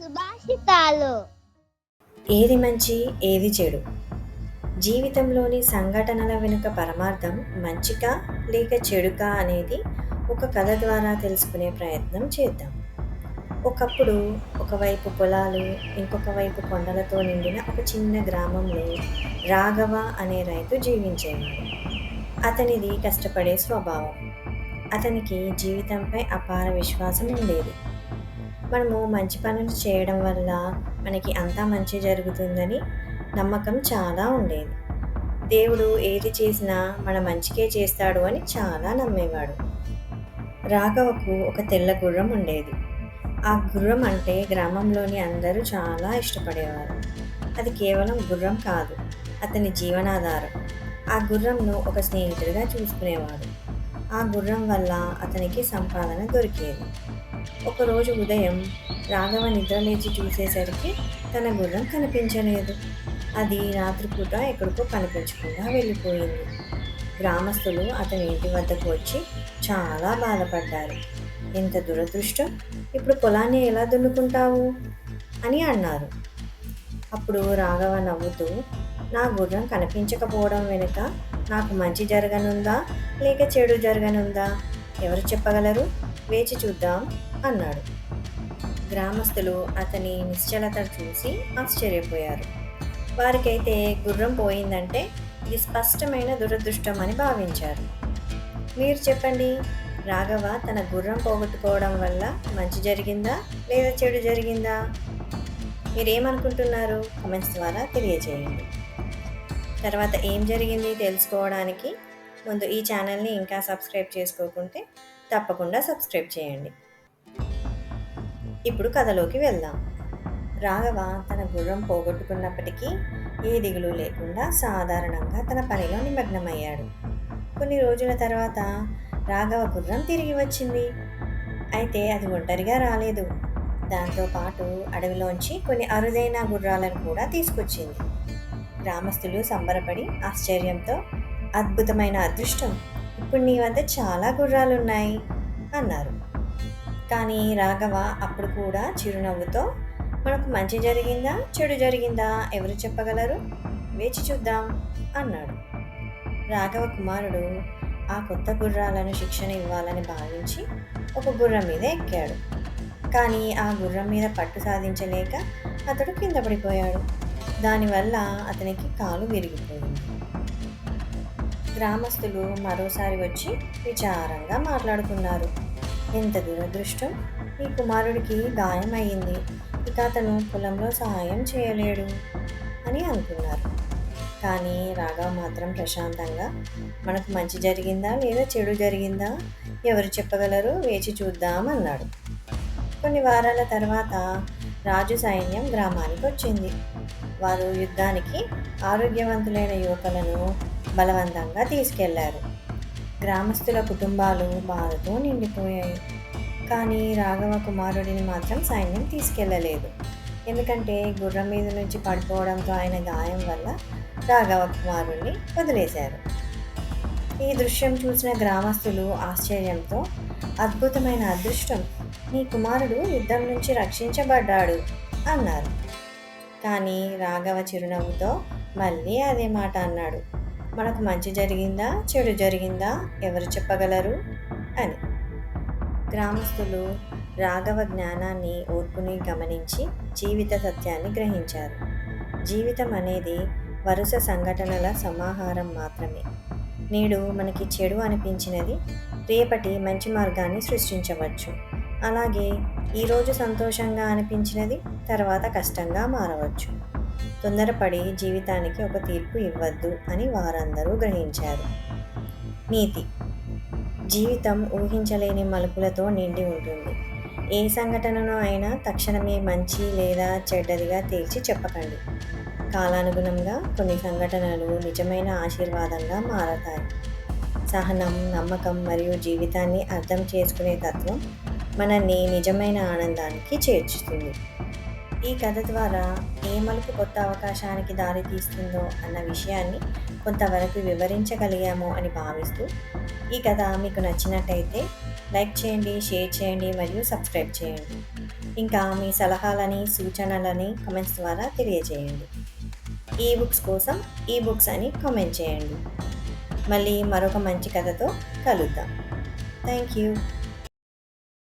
సుభాషితాలు. ఏది మంచి ఏది చెడు, జీవితంలోని సంఘటనల వెనుక పరమార్థం మంచికా లేక చెడుకా అనేది ఒక కథ ద్వారా తెలుసుకునే ప్రయత్నం చేద్దాం. ఒకప్పుడు ఒకవైపు పొలాలు, ఇంకొక వైపు కొండలతో నిండిన ఒక చిన్న గ్రామంలో రాఘవ అనే రైతు జీవించేవాడు. అతనిది కష్టపడే స్వభావం. అతనికి జీవితంపై అపార విశ్వాసం ఉండేది. మనము మంచి పనులు చేయడం వల్ల మనకి అంతా మంచి జరుగుతుందని నమ్మకం చాలా ఉండేది. దేవుడు ఏది చేసినా మన మంచికే చేస్తాడు అని చాలా నమ్మేవాడు. రాఘవకు ఒక తెల్ల గుర్రం ఉండేది. ఆ గుర్రం అంటే గ్రామంలోని అందరూ చాలా ఇష్టపడేవారు. అది కేవలం గుర్రం కాదు, అతని జీవనాధారం. ఆ గుర్రంను ఒక స్నేహితుడిగా చూసుకునేవాడు. ఆ గుర్రం వల్ల అతనికి సంపాదన దొరికేది. ఒకరోజు ఉదయం రాఘవ నిద్రలేచి చూసేసరికి తన గుర్రం కనిపించలేదు. అది రాత్రిపూట ఎక్కడికో కనిపించకుండా వెళ్ళిపోయింది. గ్రామస్తులు అతని ఇంటి వద్దకు వచ్చి చాలా బాధపడ్డారు. ఎంత దురదృష్టం, ఇప్పుడు పొలాన్ని ఎలా దున్నుకుంటావు అని అన్నారు. అప్పుడు రాఘవ నవ్వుతూ, నా గుర్రం కనిపించకపోవడం వెనుక నాకు మంచి జరగనుందా లేక చెడు జరగనుందా, ఎవరు చెప్పగలరు, వేచి చూద్దాం అన్నాడు. గ్రామస్తులు అతని నిశ్చలత చూసి ఆశ్చర్యపోయారు. వారికైతే గుర్రం పోయిందంటే ఇది స్పష్టమైన దురదృష్టం అని భావించారు. మీరు చెప్పండి, రాఘవ తన గుర్రం పోగొట్టుకోవడం వల్ల మంచి జరిగిందా లేదా చెడు జరిగిందా? మీరేమనుకుంటున్నారు? కామెంట్స్ ద్వారా తెలియజేయండి. తర్వాత ఏం జరిగింది తెలుసుకోవడానికి ముందు ఈ ఛానల్ని ఇంకా సబ్స్క్రైబ్ చేసుకోకుంటే తప్పకుండా సబ్స్క్రైబ్ చేయండి. ఇప్పుడు కథలోకి వెళ్దాం. రాఘవ తన గుర్రం పోగొట్టుకున్నప్పటికీ ఏ దిగులు లేకుండా సాధారణంగా తన పనిలో నిమగ్నమయ్యాడు. కొన్ని రోజుల తర్వాత రాఘవ గుర్రం తిరిగి వచ్చింది. అయితే అది ఒంటరిగా రాలేదు. దాంతోపాటు అడవిలోంచి కొన్ని అరుదైన గుర్రాలను కూడా తీసుకొచ్చింది. గ్రామస్తులు సంబరపడి ఆశ్చర్యంతో, అద్భుతమైన అదృష్టం, ఇప్పుడు నీ వద్ద చాలా గుర్రాలున్నాయి అన్నారు. కానీ రాఘవ అప్పుడు కూడా చిరునవ్వుతో, మనకు మంచి జరిగిందా చెడు జరిగిందా ఎవరు చెప్పగలరు, వేచి చూద్దాం అన్నాడు. రాఘవ కుమారుడు ఆ కొత్త గుర్రాలను శిక్షణ ఇవ్వాలని భావించి ఒక గుర్రం మీద ఎక్కాడు. కానీ ఆ గుర్రం మీద పట్టు సాధించలేక అతడు కింద పడిపోయాడు. దానివల్ల అతనికి కాలు విరిగిపోయింది. గ్రామస్తులు మరోసారి వచ్చి విచారంగా మాట్లాడుకున్నారు. ఎంత దురదృష్టం, ఈ కుమారుడికి గాయం అయ్యింది, ఇక అతను పొలంలో సహాయం చేయలేడు అని అనుకున్నారు. కానీ రాఘవ మాత్రం ప్రశాంతంగా, మనకు మంచి జరిగిందా లేదా చెడు జరిగిందా ఎవరు చెప్పగలరు, వేచి చూద్దాం అన్నాడు. కొన్ని వారాల తర్వాత రాజు సైన్యం గ్రామానికి వచ్చింది. వారు యుద్ధానికి ఆరోగ్యవంతులైన యువకులను బలవంతంగా తీసుకెళ్లారు. గ్రామస్తుల కుటుంబాలు బాధతో నిండిపోయాయి. కానీ రాఘవ కుమారుడిని మాత్రం సైన్యం తీసుకెళ్లలేదు. ఎందుకంటే గుర్రం మీద నుంచి పడిపోవడంతో ఆయన గాయం వల్ల రాఘవ కుమారుడిని వదిలేశారు. ఈ దృశ్యం చూసిన గ్రామస్తులు ఆశ్చర్యంతో, అద్భుతమైన అదృష్టం, నీ కుమారుడు యుద్ధం నుంచి రక్షించబడ్డాడు అన్నారు. కానీ రాఘవ చిరునవ్వుతో మళ్ళీ అదే మాట అన్నాడు, మనకు మంచి జరిగిందా చెడు జరిగిందా ఎవరు చెప్పగలరు అని. గ్రామస్తులు రాఘవ జ్ఞానాన్ని, ఓర్పుని గమనించి జీవిత సత్యాన్ని గ్రహించారు. జీవితం అనేది వరుస సంఘటనల సమాహారం మాత్రమే. నేడు మనకి చెడు అనిపించినది రేపటి మంచి మార్గాన్ని సృష్టించవచ్చు. అలాగే ఈరోజు సంతోషంగా అనిపించినది తర్వాత కష్టంగా మారవచ్చు. తొందరపడి జీవితానికి ఒక తీర్పు ఇవ్వద్దు అని వారందరూ గ్రహించారు. నీతి: జీవితం ఊహించలేని మలుపులతో నిండి ఉంటుంది. ఏ సంఘటనను అయినా తక్షణమే మంచి లేదా చెడ్డదిగా తేల్చి చెప్పకండి. కాలానుగుణంగా కొన్ని సంఘటనలు నిజమైన ఆశీర్వాదంగా మారతాయి. సహనం, నమ్మకం మరియు జీవితాన్ని అర్థం చేసుకునే తత్వం మనల్ని నిజమైన ఆనందానికి చేర్చుతుంది. ఈ కథ ద్వారా ఏ మలుపు కొత్త అవకాశానికి దారి తీస్తుందో అన్న విషయాన్ని కొంతవరకు వివరించగలిగాము అని భావిస్తూ, ఈ కథ మీకు నచ్చినట్టయితే లైక్ చేయండి, షేర్ చేయండి మరియు సబ్స్క్రైబ్ చేయండి. ఇంకా మీ సలహాలని, సూచనలని కామెంట్స్ ద్వారా తెలియజేయండి. ఈ బుక్స్ కోసం ఈ బుక్స్ అని కామెంట్ చేయండి. మళ్ళీ మరొక మంచి కథతో కలుద్దాం. Thank you.